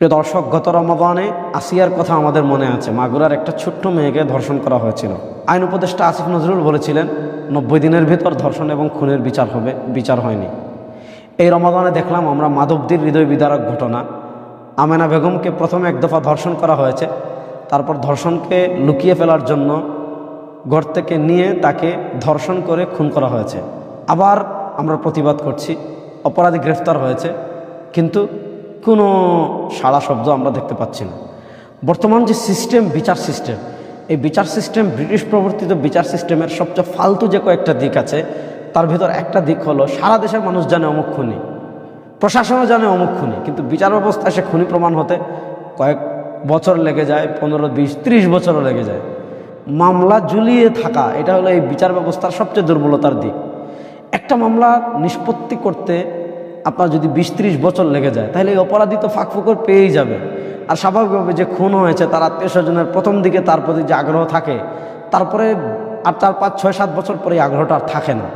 প্রিয় দর্শক, গত রমাদানে আসিয়ার কথা আমাদের মনে আছে। মাগুরার একটা ছোট্ট মেয়েকে ধর্ষণ করা হয়েছিল। আইন উপদেষ্টা আসিফ নজরুল বলেছিলেন 90 দিনের ভিতর ধর্ষণ এবং খুনের বিচার হবে, বিচার হয়নি। এই রমাদানে দেখলাম আমরা মাধবদীর হৃদয় বিদারক ঘটনা। আমেনা বেগমকে প্রথমে এক দফা ধর্ষণ করা হয়েছে, তারপর ধর্ষণকে লুকিয়ে ফেলার জন্য ঘর থেকে নিয়ে তাকে ধর্ষণ করে খুন করা হয়েছে। আবার আমরা প্রতিবাদ করছি, অপরাধী গ্রেফতার হয়েছে, কিন্তু কোনো সাড়া শব্দ আমরা দেখতে পাচ্ছি না। বর্তমান যে সিস্টেম, বিচার সিস্টেম, এই বিচার সিস্টেম ব্রিটিশ প্রবর্তিত বিচার সিস্টেমের সবচেয়ে ফালতু যে কয়েকটা দিক আছে, তার ভিতর একটা দিক হলো সারা দেশের মানুষ জানে অমুক খুনি, প্রশাসনও জানে অমুক খুনি, কিন্তু বিচার ব্যবস্থায় সে খুনি প্রমাণ হতে কয়েক বছর লেগে যায়, 15, 20, 30 বছরও লেগে যায়। মামলা ঝুলিয়ে থাকা, এটা হলো এই বিচার ব্যবস্থার সবচেয়ে দুর্বলতার দিক। একটা মামলা নিষ্পত্তি করতে আপনার যদি 20-30 বছর লেগে যায়, তাহলে এই অপরাধী তো ফাঁকফোকর পেয়েই যাবে। আর স্বাভাবিকভাবে যে খুন হয়েছে তার আত্মীয়-স্বজনের প্রথম দিকে তার প্রতি যে আগ্রহ থাকে, তারপরে আর 4, 5, 6, 7 বছর পরে এই আগ্রহটা আর থাকে না।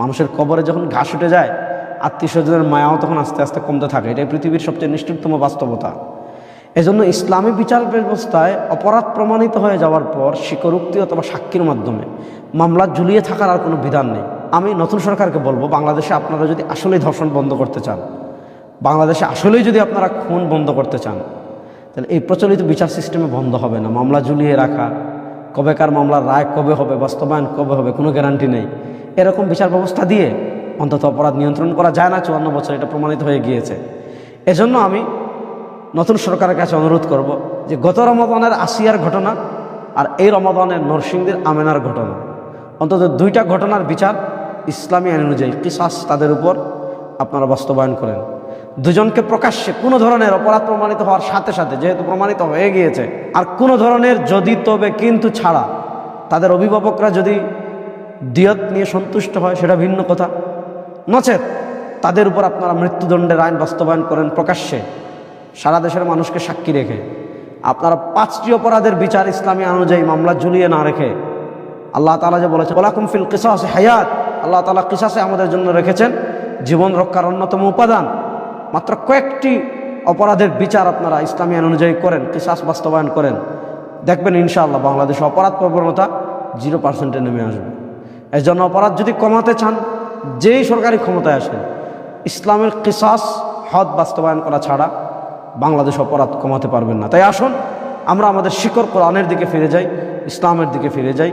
মানুষের কবরে যখন ঘাস উঠে যায়, আত্মীয়-স্বজনের মায়াও তখন আস্তে আস্তে কমতে থাকে। এটাই পৃথিবীর সবচেয়ে নিষ্ঠুরতম বাস্তবতা। এজন্য ইসলামী বিচার ব্যবস্থায় অপরাধ প্রমাণিত হয়ে যাওয়ার পর স্বীকারোক্তি অথবা সাক্ষীর মাধ্যমে মামলা ঝুলিয়ে থাকার আর কোনো বিধান নেই। আমি নতুন সরকারকে বলবো, বাংলাদেশে আপনারা যদি আসলেই ধর্ষণ বন্ধ করতে চান, বাংলাদেশে আসলেই যদি আপনারা খুন বন্ধ করতে চান, তাহলে এই প্রচলিত বিচার সিস্টেমে বন্ধ হবে না। মামলা ঝুলিয়ে রাখা, কবেকার মামলার রায় কবে হবে, বাস্তবায়ন কবে হবে, কোনো গ্যারান্টি নেই। এরকম বিচার ব্যবস্থা দিয়ে অন্তত অপরাধ নিয়ন্ত্রণ করা যায় না। 54 বছর এটা প্রমাণিত হয়ে গিয়েছে। এজন্য আমি নতুন সরকারের কাছে অনুরোধ করব যে গত রমাদানের আসিয়ার ঘটনা আর এই রমাদানের নরসিংদীর আমেনার ঘটনা, অন্তত 2টা ঘটনার বিচার ইসলামী আইন অনুযায়ী কিসাস তাদের উপর আপনারা বাস্তবায়ন করেন। দুজনকে প্রকাশ্যে কোনো ধরনের অপরাধ প্রমাণিত হওয়ার সাথে সাথে, যেহেতু প্রমাণিত হয়ে গিয়েছে, আর কোনো ধরনের যদি তবে কিন্তু ছাড়া তাদের অভিভাবকরা যদি দিয়ত নিয়ে সন্তুষ্ট হয় সেটা ভিন্ন কথা, নচেত তাদের উপর আপনারা মৃত্যুদণ্ডের আইন বাস্তবায়ন করেন প্রকাশ্যে, সারা দেশের মানুষকে সাক্ষী রেখে। আপনারা 5টি অপরাধের বিচার ইসলামী অনুযায়ী মামলা ঝুলিয়ে না রেখে, আল্লাহ তাআলা যে বলেছে ওয়ালাকুম ফিল কিসাসি হায়াত, আল্লাহ তাআলা কিসাসে আমাদের জন্য রেখেছেন জীবন রক্ষার অন্যতম উপাদান। মাত্র কয়েকটি অপরাধের বিচার আপনারা ইসলামী আইন অনুযায়ী করেন, কিসাস বাস্তবায়ন করেন, দেখবেন ইনশাআল্লাহ বাংলাদেশে অপরাধ প্রবণতা 0%-এ নেমে আসবে। এর জন্য অপরাধ যদি কমাতে চান, যেই সরকারি ক্ষমতায় আসেন, ইসলামের কিসাস হদ বাস্তবায়ন করা ছাড়া বাংলাদেশ অপরাধ কমাতে পারবেন না। তাই আসুন আমরা আমাদের শিকড় কোরআনের দিকে ফিরে যাই, ইসলামের দিকে ফিরে যাই।